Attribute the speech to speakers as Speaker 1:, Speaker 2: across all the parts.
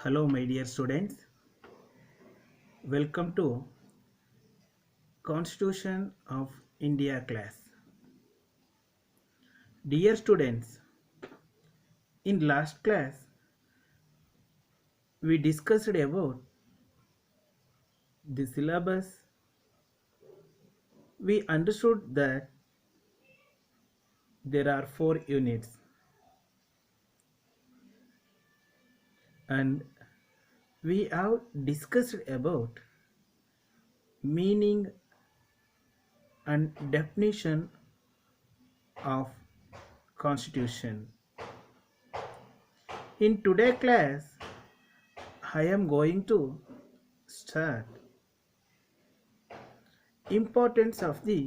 Speaker 1: Hello, my dear students. Welcome to Constitution of India class. Dear students, in last class we discussed about the syllabus. We understood that there are 4 units and we have discussed about meaning and definition of constitution. In today's class, I am going to start importance of the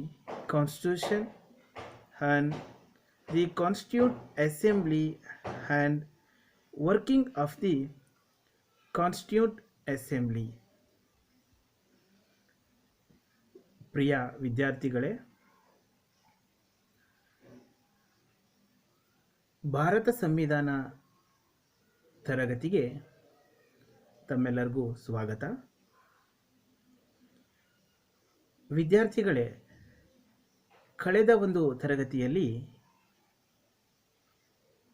Speaker 1: constitution and the constituent assembly and working of the constituent assembly. ಪ್ರಿಯ ವಿದ್ಯಾರ್ಥಿಗಳೇ, ಭಾರತ ಸಂವಿಧಾನ ತರಗತಿಗೆ ತಮ್ಮೆಲ್ಲರಿಗೂ ಸ್ವಾಗತ. ವಿದ್ಯಾರ್ಥಿಗಳೇ, ಕಳೆದ ಒಂದು ತರಗತಿಯಲ್ಲಿ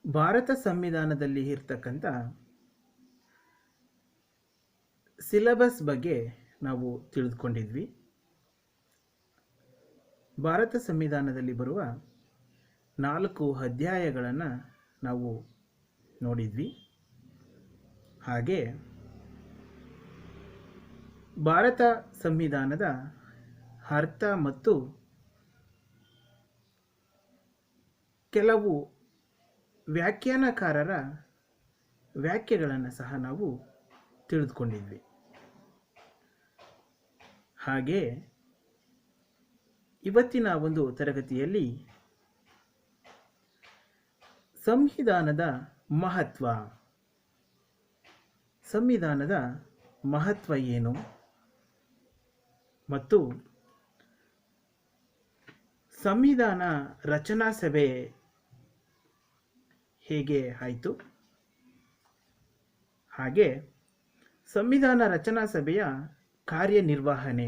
Speaker 1: ಭಾರತ ಸಂವಿಧಾನದಲ್ಲಿ ಇರ್ತಕ್ಕಂಥ ಸಿಲೆಬಸ್ ಬಗ್ಗೆ ನಾವು ತಿಳಿದುಕೊಂಡಿದ್ವಿ. ಭಾರತ ಸಂವಿಧಾನದಲ್ಲಿ ಬರುವ 4 ಅಧ್ಯಾಯಗಳನ್ನು ನಾವು ನೋಡಿದ್ವಿ. ಹಾಗೆ ಭಾರತ ಸಂವಿಧಾನದ ಅರ್ಥ ಮತ್ತು ಕೆಲವು ವ್ಯಾಖ್ಯಾನಕಾರರ ವ್ಯಾಖ್ಯೆಗಳನ್ನು ಸಹ ನಾವು ತಿಳಿದುಕೊಂಡಿದ್ವಿ. ಹಾಗೆ ಇವತ್ತಿನ ಒಂದು ತರಗತಿಯಲ್ಲಿ ಸಂವಿಧಾನದ ಮಹತ್ವ ಏನು ಮತ್ತು ಸಂವಿಧಾನ ರಚನಾ ಸಭೆ ಹೇಗೆ ಆಯಿತು, ಹಾಗೆ ಸಂವಿಧಾನ ರಚನಾ ಸಭೆಯ ಕಾರ್ಯನಿರ್ವಹಣೆ,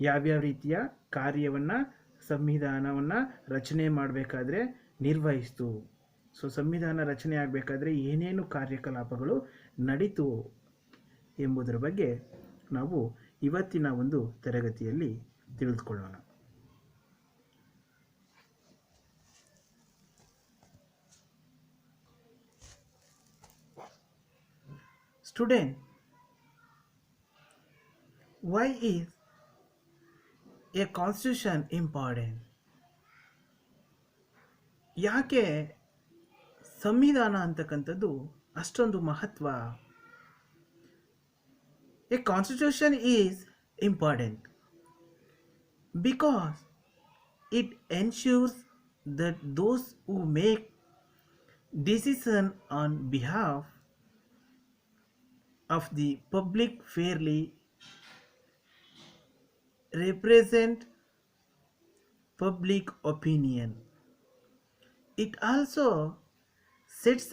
Speaker 1: ಯಾವ್ಯಾವ ರೀತಿಯ ಕಾರ್ಯವನ್ನು ಸಂವಿಧಾನವನ್ನು ರಚನೆ ಮಾಡಬೇಕಾದ್ರೆ ನಿರ್ವಹಿಸ್ತು, ಸಂವಿಧಾನ ರಚನೆ ಆಗಬೇಕಾದ್ರೆ ಏನೇನು ಕಾರ್ಯಕಲಾಪಗಳು ನಡೀತು ಎಂಬುದರ ಬಗ್ಗೆ ನಾವು ಇವತ್ತಿನ ಒಂದು ತರಗತಿಯಲ್ಲಿ ತಿಳಿದುಕೊಳ್ಳೋಣ. Student, why is a constitution important? ಯಾಕೆ ಸಂವಿಧಾನ ಅಂತಕ್ಕಂಥದ್ದು ಅಷ್ಟೊಂದು ಮಹತ್ವ? A constitution is important because it ensures that those who make decisions on behalf of the public fairly represent public opinion. It also sets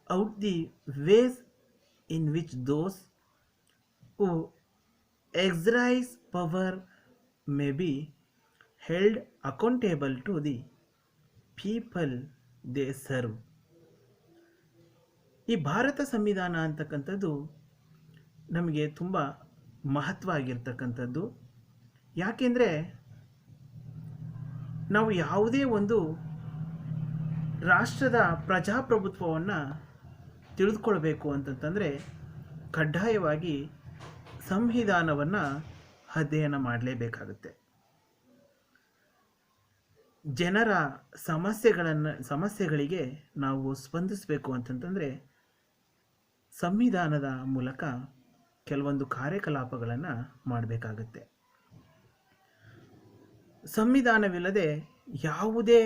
Speaker 1: out the ways in which those who exercise power may be held accountable to the people they serve. ಈ ಭಾರತ ಸಂವಿಧಾನ ಅಂತಕ್ಕಂಥದ್ದು ನಮಗೆ ತುಂಬ ಮಹತ್ವ ಆಗಿರ್ತಕ್ಕಂಥದ್ದು. ಯಾಕೆಂದರೆ ನಾವು ಯಾವುದೇ ಒಂದು ರಾಷ್ಟ್ರದ ಪ್ರಜಾಪ್ರಭುತ್ವವನ್ನು ತಿಳಿದುಕೊಳ್ಬೇಕು ಅಂತಂತಂದರೆ ಕಡ್ಡಾಯವಾಗಿ ಸಂವಿಧಾನವನ್ನು ಅಧ್ಯಯನ ಮಾಡಲೇಬೇಕಾಗುತ್ತೆ. ಜನರ ಸಮಸ್ಯೆಗಳಿಗೆ ನಾವು ಸ್ಪಂದಿಸಬೇಕು ಅಂತಂತಂದರೆ ಸಂವಿಧಾನದ ಮೂಲಕ ಕೆಲವೊಂದು ಕಾರ್ಯಕಲಾಪಗಳನ್ನು ಮಾಡಬೇಕಾಗುತ್ತೆ. ಸಂವಿಧಾನವಿಲ್ಲದೆ ಯಾವುದೇ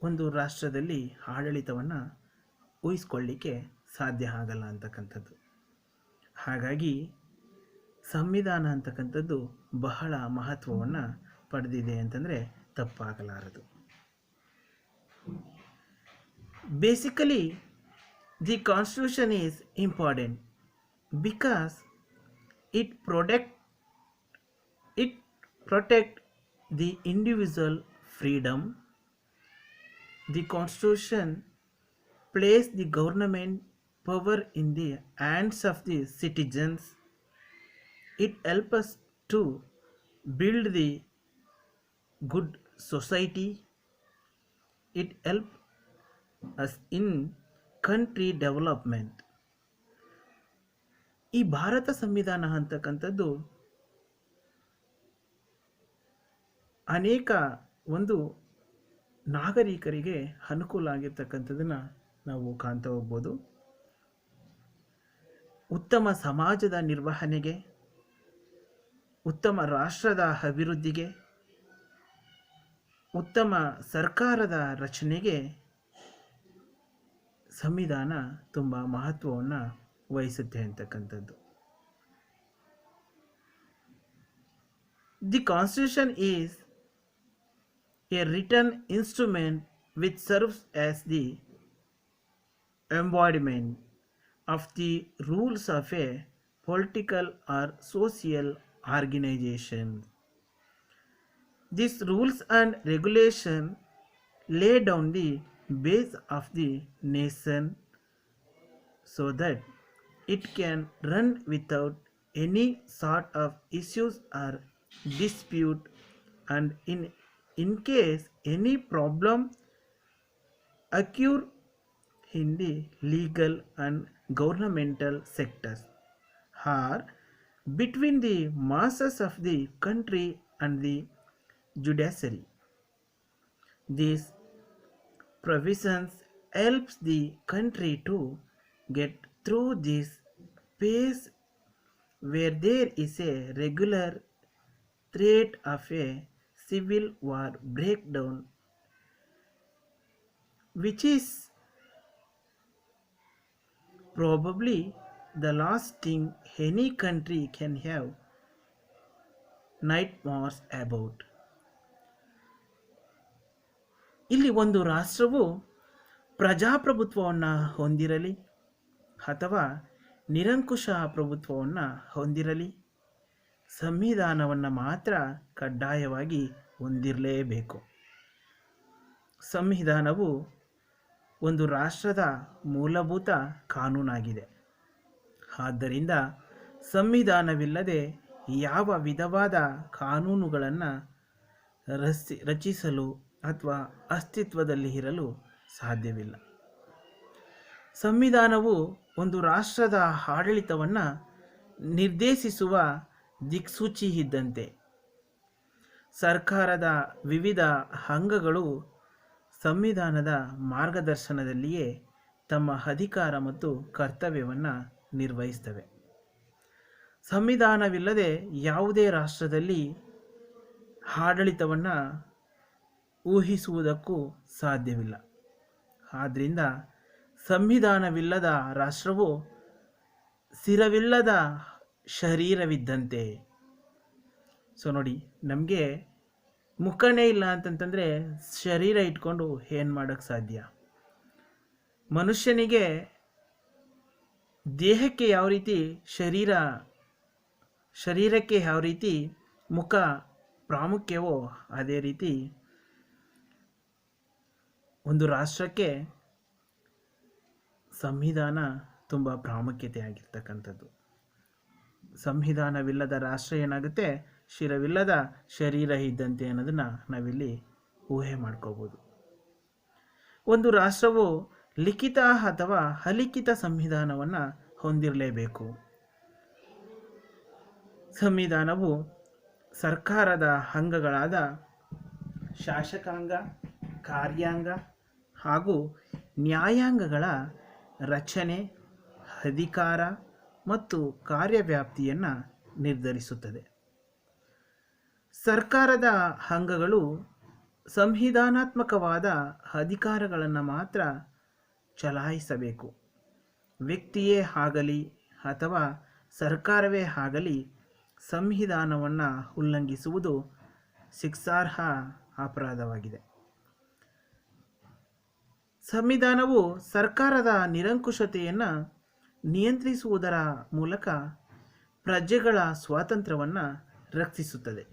Speaker 1: ಒಂದು ರಾಷ್ಟ್ರದಲ್ಲಿ ಆಡಳಿತವನ್ನು ಊಹಿಸ್ಕೊಳ್ಳಿಕ್ಕೆ ಸಾಧ್ಯ ಆಗಲ್ಲ ಅಂತಕ್ಕಂಥದ್ದು. ಹಾಗಾಗಿ ಸಂವಿಧಾನ ಅಂತಕ್ಕಂಥದ್ದು ಬಹಳ ಮಹತ್ವವನ್ನು ಪಡೆದಿದೆ ಅಂತಂದರೆ ತಪ್ಪಾಗಲಾರದು. Basically, The constitution is important because it it protect the individual freedom. The constitution place the government power in the hands of the citizens. It helps us to build the good society. It helps us in country development. ಈ ಭಾರತ ಸಂವಿಧಾನ ಅಂತಕ್ಕಂಥದ್ದು ಅನೇಕ ಒಂದು ನಾಗರಿಕರಿಗೆ ಅನುಕೂಲ ಆಗಿರ್ತಕ್ಕಂಥದ್ದನ್ನು ನಾವು ಕಾಣ್ತಾ ಹೋಗ್ಬೋದು. ಉತ್ತಮ ಸಮಾಜದ ನಿರ್ವಹಣೆಗೆ, ಉತ್ತಮ ರಾಷ್ಟ್ರದ ಅಭಿವೃದ್ಧಿಗೆ, ಉತ್ತಮ ಸರ್ಕಾರದ ರಚನೆಗೆ ಸಂವಿಧಾನ ತುಂಬ ಮಹತ್ವವನ್ನು ವಹಿಸುತ್ತೆ ಅಂತಕ್ಕಂಥದ್ದು. The constitution is a written instrument which serves as the embodiment of the rules of a political or social organization. These rules and regulations lay down the base of the nation so that it can run without any sort of issues or dispute, and in case any problem occur in the legal and governmental sectors or between the masses of the country and the judiciary, these provisions helps the country to get through this phase where there is a regular threat of a civil war breakdown, which is probably the last thing any country can have nightmares about. ಇಲ್ಲಿ ಒಂದು ರಾಷ್ಟ್ರವು ಪ್ರಜಾಪ್ರಭುತ್ವವನ್ನು ಹೊಂದಿರಲಿ ಅಥವಾ ನಿರಂಕುಶ ಪ್ರಭುತ್ವವನ್ನು ಹೊಂದಿರಲಿ, ಸಂವಿಧಾನವನ್ನು ಮಾತ್ರ ಕಡ್ಡಾಯವಾಗಿ ಹೊಂದಿರಲೇಬೇಕು. ಸಂವಿಧಾನವು ಒಂದು ರಾಷ್ಟ್ರದ ಮೂಲಭೂತ ಕಾನೂನಾಗಿದೆ. ಆದ್ದರಿಂದ ಸಂವಿಧಾನವಿಲ್ಲದೆ ಯಾವ ವಿಧವಾದ ಕಾನೂನುಗಳನ್ನು ರಚಿಸಲು ಅಥವಾ ಅಸ್ತಿತ್ವದಲ್ಲಿ ಇರಲು ಸಾಧ್ಯವಿಲ್ಲ. ಸಂವಿಧಾನವು ಒಂದು ರಾಷ್ಟ್ರದ ಆಡಳಿತವನ್ನು ನಿರ್ದೇಶಿಸುವ ದಿಕ್ಸೂಚಿ ಇದ್ದಂತೆ. ಸರ್ಕಾರದ ವಿವಿಧ ಅಂಗಗಳು ಸಂವಿಧಾನದ ಮಾರ್ಗದರ್ಶನದಲ್ಲಿಯೇ ತಮ್ಮ ಅಧಿಕಾರ ಮತ್ತು ಕರ್ತವ್ಯವನ್ನು ನಿರ್ವಹಿಸ್ತವೆ. ಸಂವಿಧಾನವಿಲ್ಲದೆ ಯಾವುದೇ ರಾಷ್ಟ್ರದಲ್ಲಿ ಆಡಳಿತವನ್ನು ಊಹಿಸುವುದಕ್ಕೂ ಸಾಧ್ಯವಿಲ್ಲ. ಆದ್ದರಿಂದ ಸಂವಿಧಾನವಿಲ್ಲದ ರಾಷ್ಟ್ರವು ಸ್ಥಿರವಿಲ್ಲದ ಶರೀರವಿದ್ದಂತೆ. ಸೊ ನೋಡಿ, ನಮಗೆ ಮುಖನೇ ಇಲ್ಲ ಅಂತಂತಂದರೆ ಶರೀರ ಇಟ್ಕೊಂಡು ಏನು ಮಾಡೋಕ್ಕೆ ಸಾಧ್ಯ? ಮನುಷ್ಯನಿಗೆ ದೇಹಕ್ಕೆ ಯಾವ ರೀತಿ ಶರೀರಕ್ಕೆ ಯಾವ ರೀತಿ ಮುಖ ಪ್ರಾಮುಖ್ಯವೋ ಅದೇ ರೀತಿ ಒಂದು ರಾಷ್ಟ್ರಕ್ಕೆ ಸಂವಿಧಾನ ತುಂಬ ಪ್ರಾಮುಖ್ಯತೆ ಆಗಿರ್ತಕ್ಕಂಥದ್ದು. ಸಂವಿಧಾನವಿಲ್ಲದ ರಾಷ್ಟ್ರ ಏನಾಗುತ್ತೆ? ಶಿರವಿಲ್ಲದ ಶರೀರ ಇದ್ದಂತೆ ಅನ್ನೋದನ್ನು ನಾವಿಲ್ಲಿ ಊಹೆ ಮಾಡ್ಕೋಬೋದು. ಒಂದು ರಾಷ್ಟ್ರವು ಲಿಖಿತ ಅಥವಾ ಅಲಿಖಿತ ಸಂವಿಧಾನವನ್ನು ಹೊಂದಿರಲೇಬೇಕು. ಸಂವಿಧಾನವು ಸರ್ಕಾರದ ಅಂಗಗಳಾದ ಶಾಸಕಾಂಗ, ಕಾರ್ಯಾಂಗ ಹಾಗೂ ನ್ಯಾಯಾಂಗಗಳ ರಚನೆ, ಅಧಿಕಾರ ಮತ್ತು ಕಾರ್ಯವ್ಯಾಪ್ತಿಯನ್ನು ನಿರ್ಧರಿಸುತ್ತದೆ. ಸರ್ಕಾರದ ಅಂಗಗಳು ಸಂವಿಧಾನಾತ್ಮಕವಾದ ಅಧಿಕಾರಗಳನ್ನು ಮಾತ್ರ ಚಲಾಯಿಸಬೇಕು. ವ್ಯಕ್ತಿಯೇ ಆಗಲಿ ಅಥವಾ ಸರ್ಕಾರವೇ ಆಗಲಿ ಸಂವಿಧಾನವನ್ನು ಉಲ್ಲಂಘಿಸುವುದು ಶಿಕ್ಷಾರ್ಹ ಅಪರಾಧವಾಗಿದೆ. ಸಂವಿಧಾನವು ಸರ್ಕಾರದ ನಿರಂಕುಶತೆಯನ್ನು ನಿಯಂತ್ರಿಸುವುದರ ಮೂಲಕ ಪ್ರಜೆಗಳ ಸ್ವಾತಂತ್ರ್ಯವನ್ನು ರಕ್ಷಿಸುತ್ತದೆ.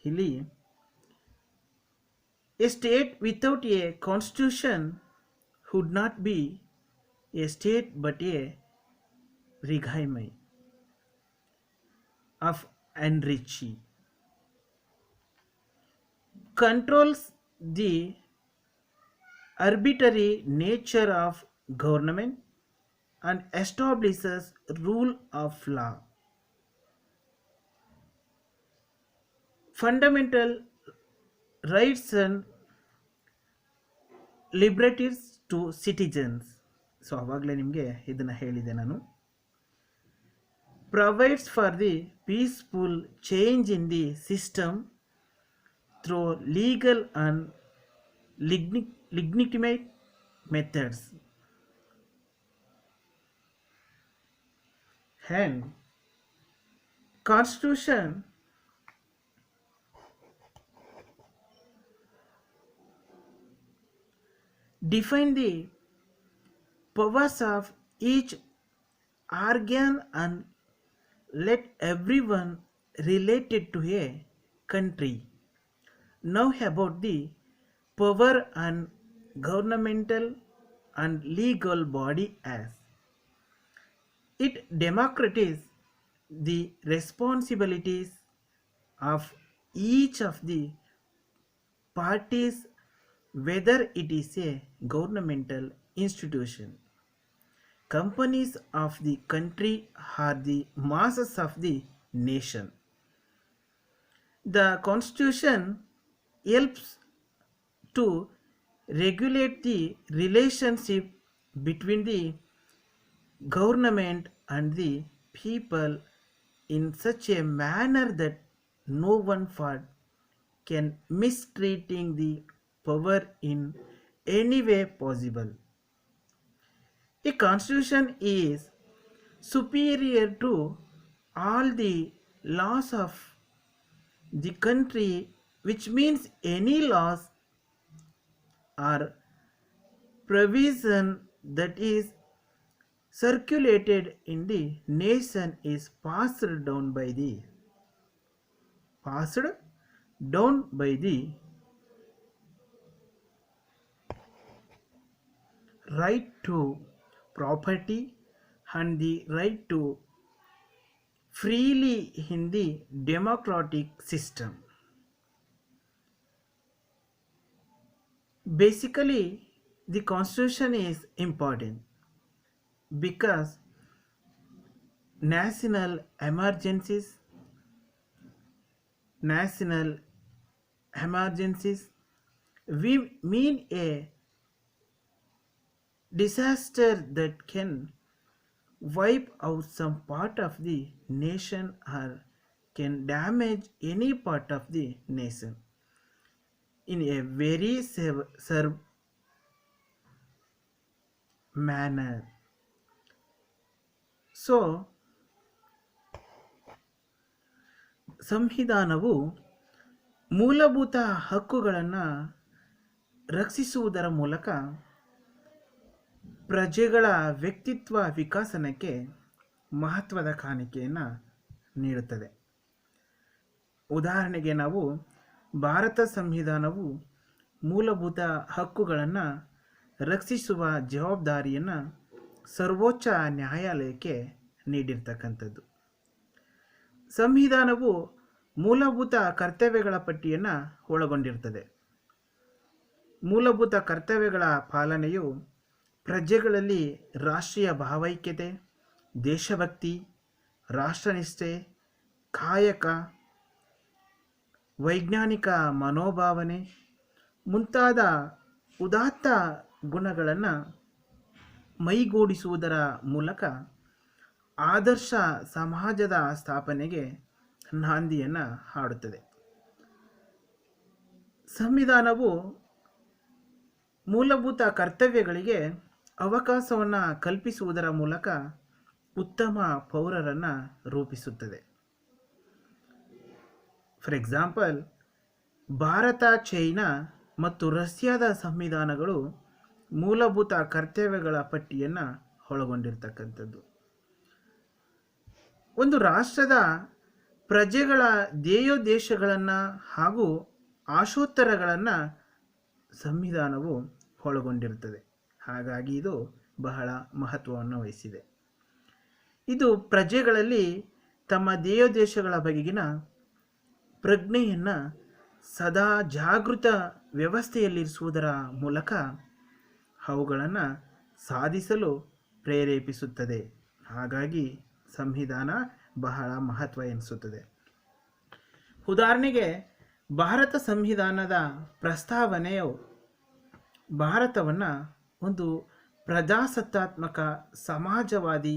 Speaker 1: ಇಲ್ಲಿ a state without a constitution would not be a state but a regime of anarchy controls the arbitrary nature of government and establishes rule of law. Fundamental rights and liberties to citizens. So ಆವಾಗಲೇ ನಿಮಗೆ ಇದನ್ನು ಹೇಳಿದೆ ನಾನು. Provides for the peaceful change in the system through legal and legitimate methods. And Constitution define the powers of each organ and let everyone related to a country know about the power and governmental and legal body as it democratizes the responsibilities of each of the parties, whether it is a governmental institution, companies of the country, or the masses of the nation. The Constitution helps to regulate the relationship between the government and the people in such a manner that no one part can mistreating the power in any way possible. A constitution is superior to all the laws of the country, which means any laws or provision that is circulated in the nation is passed down by the right to property and the right to freely in the democratic system. Basically, the constitution is important because national emergencies we mean a disaster that can wipe out some part of the nation or can damage any part of the nation in a very severe manner. So ಸಂವಿಧಾನವು ಮೂಲಭೂತ ಹಕ್ಕುಗಳನ್ನು ರಕ್ಷಿಸುವುದರ ಮೂಲಕ ಪ್ರಜೆಗಳ ವ್ಯಕ್ತಿತ್ವ ವಿಕಾಸನಕ್ಕೆ ಮಹತ್ವದ ಕಾಣಿಕೆಯನ್ನು ನೀಡುತ್ತದೆ. ಉದಾಹರಣೆಗೆ ನಾವು ಭಾರತ ಸಂವಿಧಾನವು ಮೂಲಭೂತ ಹಕ್ಕುಗಳನ್ನು ರಕ್ಷಿಸುವ ಜವಾಬ್ದಾರಿಯನ್ನು ಸರ್ವೋಚ್ಚ ನ್ಯಾಯಾಲಯಕ್ಕೆ ನೀಡಿರ್ತಕ್ಕಂಥದ್ದು. ಸಂವಿಧಾನವು ಮೂಲಭೂತ ಕರ್ತವ್ಯಗಳ ಪಟ್ಟಿಯನ್ನು ಒಳಗೊಂಡಿರ್ತದೆ. ಮೂಲಭೂತ ಕರ್ತವ್ಯಗಳ ಪಾಲನೆಯು ಪ್ರಜೆಗಳಲ್ಲಿ ರಾಷ್ಟ್ರೀಯ ಭಾವೈಕ್ಯತೆ, ದೇಶಭಕ್ತಿ, ರಾಷ್ಟ್ರನಿಷ್ಠೆ, ಕಾಯಕ, ವೈಜ್ಞಾನಿಕ ಮನೋಭಾವನೆ ಮುಂತಾದ ಉದಾತ್ತ ಗುಣಗಳನ್ನು ಮೈಗೂಡಿಸುವುದರ ಮೂಲಕ ಆದರ್ಶ ಸಮಾಜದ ಸ್ಥಾಪನೆಗೆ ನಾಂದಿಯನ್ನು ಹಾಡುತ್ತದೆ. ಸಂವಿಧಾನವು ಮೂಲಭೂತ ಕರ್ತವ್ಯಗಳಿಗೆ ಅವಕಾಶವನ್ನು ಕಲ್ಪಿಸುವುದರ ಮೂಲಕ ಉತ್ತಮ ಪೌರರನ್ನು ರೂಪಿಸುತ್ತದೆ. ಫಾರ್ ಎಕ್ಸಾಂಪಲ್, ಭಾರತ, ಚೈನಾ ಮತ್ತು ರಷ್ಯಾದ ಸಂವಿಧಾನಗಳು ಮೂಲಭೂತ ಕರ್ತವ್ಯಗಳ ಪಟ್ಟಿಯನ್ನು ಒಳಗೊಂಡಿರ್ತಕ್ಕಂಥದ್ದು. ಒಂದು ರಾಷ್ಟ್ರದ ಪ್ರಜೆಗಳ ಧ್ಯೇಯೋದ್ದೇಶಗಳನ್ನು ಹಾಗೂ ಆಶೋತ್ತರಗಳನ್ನು ಸಂವಿಧಾನವು ಒಳಗೊಂಡಿರುತ್ತದೆ. ಹಾಗಾಗಿ ಇದು ಬಹಳ ಮಹತ್ವವನ್ನು ವಹಿಸಿದೆ. ಇದು ಪ್ರಜೆಗಳಲ್ಲಿ ತಮ್ಮ ಧ್ಯೇಯೋದ್ದೇಶಗಳ ಬಗೆಗಿನ ಪ್ರಜ್ಞೆಯನ್ನು ಸದಾ ಜಾಗೃತ ವ್ಯವಸ್ಥೆಯಲ್ಲಿರಿಸುವುದರ ಮೂಲಕ ಅವುಗಳನ್ನು ಸಾಧಿಸಲು ಪ್ರೇರೇಪಿಸುತ್ತದೆ. ಹಾಗಾಗಿ ಸಂವಿಧಾನ ಬಹಳ ಮಹತ್ವ ಎನಿಸುತ್ತದೆ. ಉದಾಹರಣೆಗೆ ಭಾರತ ಸಂವಿಧಾನದ ಪ್ರಸ್ತಾವನೆಯು ಭಾರತವನ್ನು ಒಂದು ಪ್ರಜಾಸತ್ತಾತ್ಮಕ, ಸಮಾಜವಾದಿ,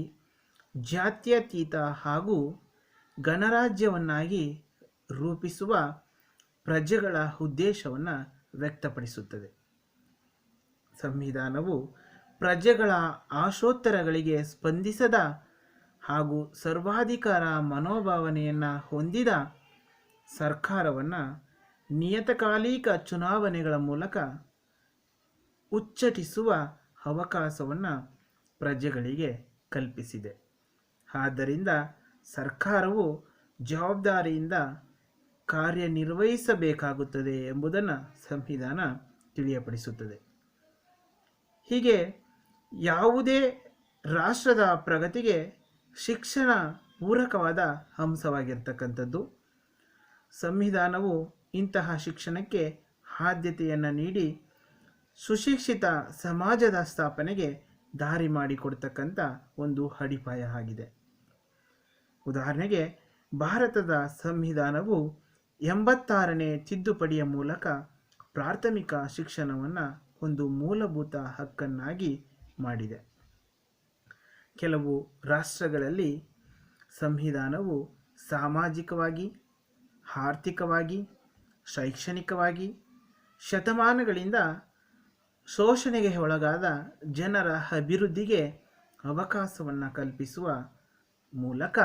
Speaker 1: ಜಾತ್ಯತೀತ ಹಾಗೂ ಗಣರಾಜ್ಯವನ್ನಾಗಿ ರೂಪಿಸುವ ಪ್ರಜೆಗಳ ಉದ್ದೇಶವನ್ನು ವ್ಯಕ್ತಪಡಿಸುತ್ತದೆ. ಸಂವಿಧಾನವು ಪ್ರಜೆಗಳ ಆಶೋತ್ತರಗಳಿಗೆ ಸ್ಪಂದಿಸದ ಹಾಗೂ ಸರ್ವಾಧಿಕಾರ ಮನೋಭಾವನೆಯನ್ನು ಹೊಂದಿದ ಸರ್ಕಾರವನ್ನು ನಿಯತಕಾಲಿಕ ಚುನಾವಣೆಗಳ ಮೂಲಕ ಉಚ್ಚಟಿಸುವ ಅವಕಾಶವನ್ನು ಪ್ರಜೆಗಳಿಗೆ ಕಲ್ಪಿಸಿದೆ. ಆದ್ದರಿಂದ ಸರ್ಕಾರವು ಜವಾಬ್ದಾರಿಯಿಂದ ಕಾರ್ಯನಿರ್ವಹಿಸಬೇಕಾಗುತ್ತದೆ ಎಂಬುದನ್ನು ಸಂವಿಧಾನ ತಿಳಿಯಪಡಿಸುತ್ತದೆ. ಹೀಗೆ ಯಾವುದೇ ರಾಷ್ಟ್ರದ ಪ್ರಗತಿಗೆ ಶಿಕ್ಷಣ ಪೂರಕವಾದ ಅಂಶವಾಗಿರ್ತಕ್ಕಂಥದ್ದು. ಸಂವಿಧಾನವು ಇಂತಹ ಶಿಕ್ಷಣಕ್ಕೆ ಆದ್ಯತೆಯನ್ನು ನೀಡಿ ಸುಶಿಕ್ಷಿತ ಸಮಾಜದ ಸ್ಥಾಪನೆಗೆ ದಾರಿ ಮಾಡಿಕೊಡ್ತಕ್ಕಂಥ ಒಂದು ಅಡಿಪಾಯ ಆಗಿದೆ. ಉದಾಹರಣೆಗೆ ಭಾರತದ ಸಂವಿಧಾನವು 86ನೇ ತಿದ್ದುಪಡಿಯ ಮೂಲಕ ಪ್ರಾಥಮಿಕ ಶಿಕ್ಷಣವನ್ನು ಒಂದು ಮೂಲಭೂತ ಹಕ್ಕನ್ನಾಗಿ ಮಾಡಿದೆ. ಕೆಲವು ರಾಷ್ಟ್ರಗಳಲ್ಲಿ ಸಂವಿಧಾನವು ಸಾಮಾಜಿಕವಾಗಿ, ಆರ್ಥಿಕವಾಗಿ, ಶೈಕ್ಷಣಿಕವಾಗಿ ಶತಮಾನಗಳಿಂದ ಶೋಷಣೆಗೆ ಒಳಗಾದ ಜನರ ಅಭಿವೃದ್ಧಿಗೆ ಅವಕಾಶವನ್ನು ಕಲ್ಪಿಸುವ ಮೂಲಕ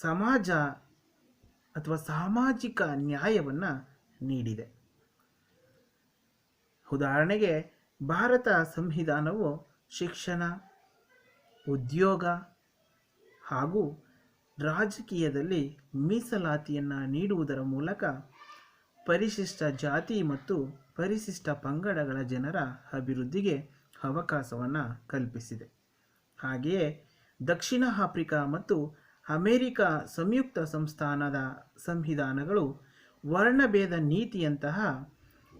Speaker 1: ಸಮಾಜ ಅಥವಾ ಸಾಮಾಜಿಕ ನ್ಯಾಯವನ್ನು ನೀಡಿದೆ. ಉದಾಹರಣೆಗೆ ಭಾರತ ಸಂವಿಧಾನವು ಶಿಕ್ಷಣ, ಉದ್ಯೋಗ ಹಾಗೂ ರಾಜಕೀಯದಲ್ಲಿ ಮೀಸಲಾತಿಯನ್ನು ನೀಡುವುದರ ಮೂಲಕ ಪರಿಶಿಷ್ಟ ಜಾತಿ ಮತ್ತು ಪರಿಶಿಷ್ಟ ಪಂಗಡಗಳ ಜನರ ಅಭಿವೃದ್ಧಿಗೆ ಅವಕಾಶವನ್ನು ಕಲ್ಪಿಸಿದೆ. ಹಾಗೆಯೇ ದಕ್ಷಿಣ ಆಫ್ರಿಕಾ ಮತ್ತು ಅಮೆರಿಕ ಸಂಯುಕ್ತ ಸಂಸ್ಥಾನದ ಸಂವಿಧಾನಗಳು ವರ್ಣಭೇದ ನೀತಿಯಂತಹ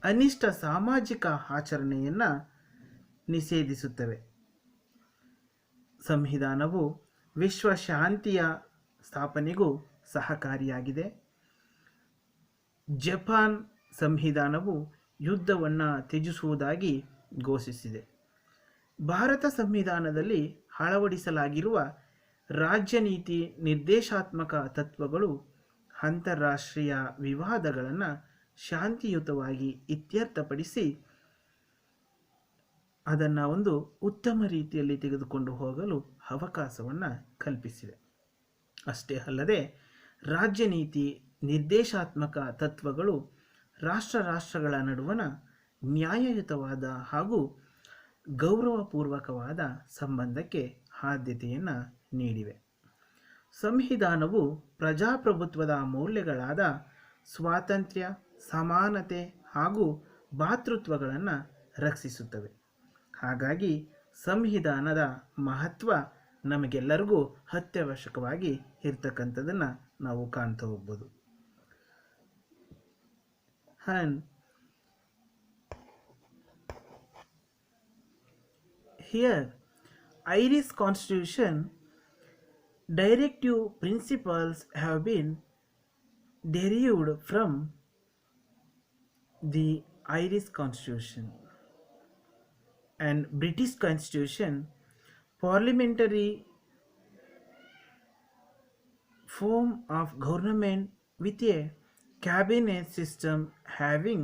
Speaker 1: ಅನಿಷ್ಟ ಸಾಮಾಜಿಕ ಆಚರಣೆಯನ್ನು ನಿಷೇಧಿಸುತ್ತವೆ. ಸಂವಿಧಾನವು ವಿಶ್ವ ಶಾಂತಿಯ ಸ್ಥಾಪನೆಗೂ ಸಹಕಾರಿಯಾಗಿದೆ. ಜಪಾನ್ ಸಂವಿಧಾನವು ಯುದ್ಧವನ್ನು ತ್ಯಜಿಸುವುದಾಗಿ ಘೋಷಿಸಿದೆ. ಭಾರತ ಸಂವಿಧಾನದಲ್ಲಿ ಅಳವಡಿಸಲಾಗಿರುವ ರಾಜ್ಯ ನೀತಿ ನಿರ್ದೇಶಾತ್ಮಕ ತತ್ವಗಳು ಅಂತಾರಾಷ್ಟ್ರೀಯ ವಿವಾದಗಳನ್ನು ಶಾಂತಿಯುತವಾಗಿ ಇತ್ಯರ್ಥಪಡಿಸಿ ಅದನ್ನು ಒಂದು ಉತ್ತಮ ರೀತಿಯಲ್ಲಿ ತೆಗೆದುಕೊಂಡು ಹೋಗಲು ಅವಕಾಶವನ್ನು ಕಲ್ಪಿಸಿದೆ. ಅಷ್ಟೇ ಅಲ್ಲದೆ ರಾಜ್ಯ ನೀತಿ ನಿರ್ದೇಶಾತ್ಮಕ ತತ್ವಗಳು ರಾಷ್ಟ್ರಗಳ ನಡುವಣ ನ್ಯಾಯಯುತವಾದ ಹಾಗೂ ಗೌರವಪೂರ್ವಕವಾದ ಸಂಬಂಧಕ್ಕೆ ಆದ್ಯತೆಯನ್ನು ನೀಡಿವೆ. ಸಂವಿಧಾನವು ಪ್ರಜಾಪ್ರಭುತ್ವದ ಮೌಲ್ಯಗಳಾದ ಸ್ವಾತಂತ್ರ್ಯ, ಸಮಾನತೆ ಹಾಗೂ ಭಾತೃತ್ವಗಳನ್ನು ರಕ್ಷಿಸುತ್ತವೆ. ಹಾಗಾಗಿ ಸಂವಿಧಾನದ ಮಹತ್ವ ನಮಗೆಲ್ಲರಿಗೂ ಅತ್ಯವಶ್ಯಕವಾಗಿ ಇರ್ತಕ್ಕಂಥದ್ದನ್ನು ನಾವು ಕಾಣ್ತಾ ಹೋಗ್ಬೋದು. And here Irish Constitution directive principles have been derived from the Irish Constitution and British Constitution. Parliamentary form of government with a cabinet system having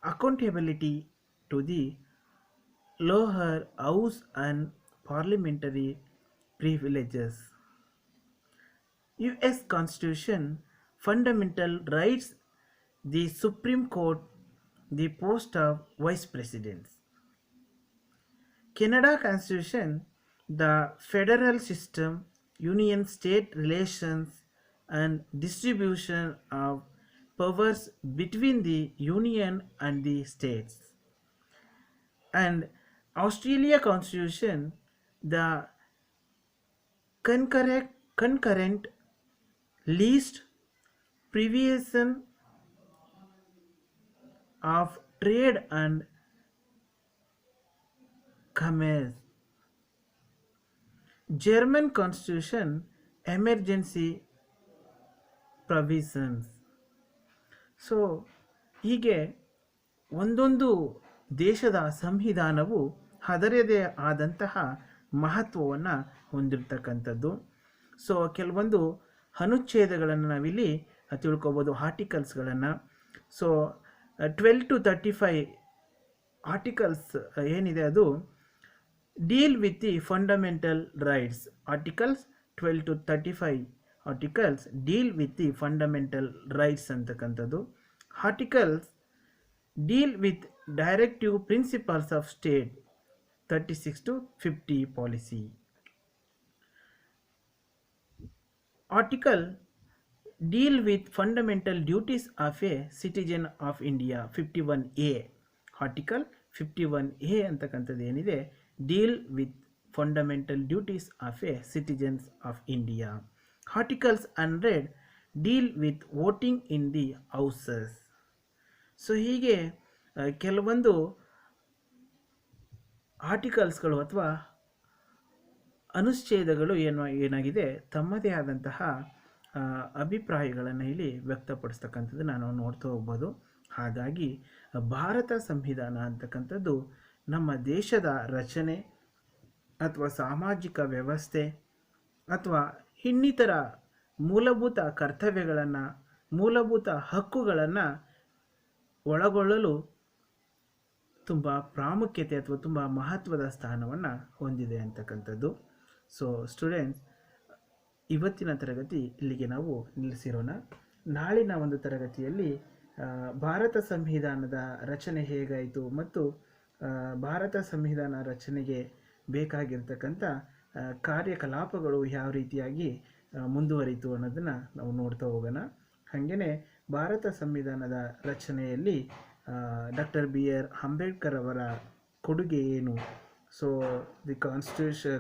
Speaker 1: accountability to the lower house and parliamentary privileges. US Constitution fundamental rights, the Supreme Court the post of vice presidents. Canada Constitution, the federal system, union-state relations, and distribution of powers between the union and the states. And Australia Constitution, the concurrent least prevention of trade and commerce. German Constitution, emergency provisions. So ಹೀಗೆ ಒಂದೊಂದು ದೇಶದ ಸಂವಿಧಾನವು ಅದರದೇ ಆದಂತಹ ಮಹತ್ವವನ್ನು ಹೊಂದಿರತಕ್ಕಂಥದ್ದು. So ಕೆಲವೊಂದು ಅನುಚ್ಛೇದಗಳನ್ನು ನಾವಿಲ್ಲಿ ತಿಳ್ಕೊಬೋದು, ಆರ್ಟಿಕಲ್ಸ್ಗಳನ್ನು. ಸೊ 12 to 35 ಆರ್ಟಿಕಲ್ಸ್ ಏನಿದೆ ಅದು deal with the fundamental rights. Articles 12 to 35 articles deal with the fundamental rights ಅಂತಕ್ಕಂಥದ್ದು. Articles deal with directive principles of state 36 to 50 policy. Article deal with fundamental duties of a citizen of India 51A. Article 51A ಅಂತಕ್ಕಂಥದ್ದು ಏನಿದೆ, deal with fundamental duties of a citizens of India. Articles 100 deal with voting in the houses. So ಹೀಗೆ ಕೆಲವೊಂದು ಆರ್ಟಿಕಲ್ಸ್ಗಳು ಅಥವಾ ಅನುಚ್ಛೇದಗಳು ಏನಾಗಿದೆ ತಮ್ಮದೇ ಆದಂತಹ ಅಭಿಪ್ರಾಯಗಳನ್ನು ಇಲ್ಲಿ ವ್ಯಕ್ತಪಡಿಸ್ತಕ್ಕಂಥದ್ದು ನಾವು ನೋಡ್ತಾ ಹೋಗ್ಬೋದು. ಹಾಗಾಗಿ ಭಾರತ ಸಂವಿಧಾನ ಅಂತಕ್ಕಂಥದ್ದು ನಮ್ಮ ದೇಶದ ರಚನೆ ಅಥವಾ ಸಾಮಾಜಿಕ ವ್ಯವಸ್ಥೆ ಅಥವಾ ಇನ್ನಿತರ ಮೂಲಭೂತ ಕರ್ತವ್ಯಗಳನ್ನು, ಮೂಲಭೂತ ಹಕ್ಕುಗಳನ್ನು ಒಳಗೊಳ್ಳಲು ತುಂಬ ಪ್ರಾಮುಖ್ಯತೆ ಅಥವಾ ತುಂಬ ಮಹತ್ವದ ಸ್ಥಾನವನ್ನು ಹೊಂದಿದೆ ಅಂತಕ್ಕಂಥದ್ದು. ಸೊ ಸ್ಟೂಡೆಂಟ್ಸ್, ಇವತ್ತಿನ ತರಗತಿ ಇಲ್ಲಿಗೆ ನಾವು ನಿಲ್ಲಿಸಿರೋಣ. ನಾಳಿನ ಒಂದು ತರಗತಿಯಲ್ಲಿ ಭಾರತ ಸಂವಿಧಾನದ ರಚನೆ ಹೇಗಾಯಿತು ಮತ್ತು ಭಾರತ ಸಂವಿಧಾನ ರಚನೆಗೆ ಬೇಕಾಗಿರ್ತಕ್ಕಂಥ ಕಾರ್ಯಕಲಾಪಗಳು ಯಾವ ರೀತಿಯಾಗಿ ಮುಂದುವರಿಯಿತು ಅನ್ನೋದನ್ನು ನಾವು ನೋಡ್ತಾ ಹೋಗೋಣ. ಹಾಗೆಯೇ ಭಾರತ ಸಂವಿಧಾನದ ರಚನೆಯಲ್ಲಿ ಡಾಕ್ಟರ್ BR ಅಂಬೇಡ್ಕರ್ ಅವರ ಕೊಡುಗೆ ಏನು. So the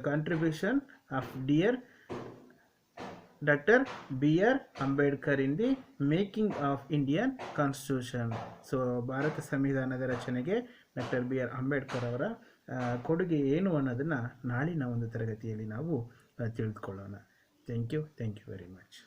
Speaker 1: contribution of Dr. BR Ambedkar in the making of Indian constitution. So Bharat ಸಂವಿಧಾನದ ರಚನೆಗೆ ಡಾಕ್ಟರ್ BR ಅಂಬೇಡ್ಕರ್ ಅವರ ಕೊಡುಗೆ ಏನು ಅನ್ನೋದನ್ನು ನಾಳಿನ ಒಂದು ತರಗತಿಯಲ್ಲಿ ನಾವು ತಿಳಿದುಕೊಳ್ಳೋಣ. Thank you very much.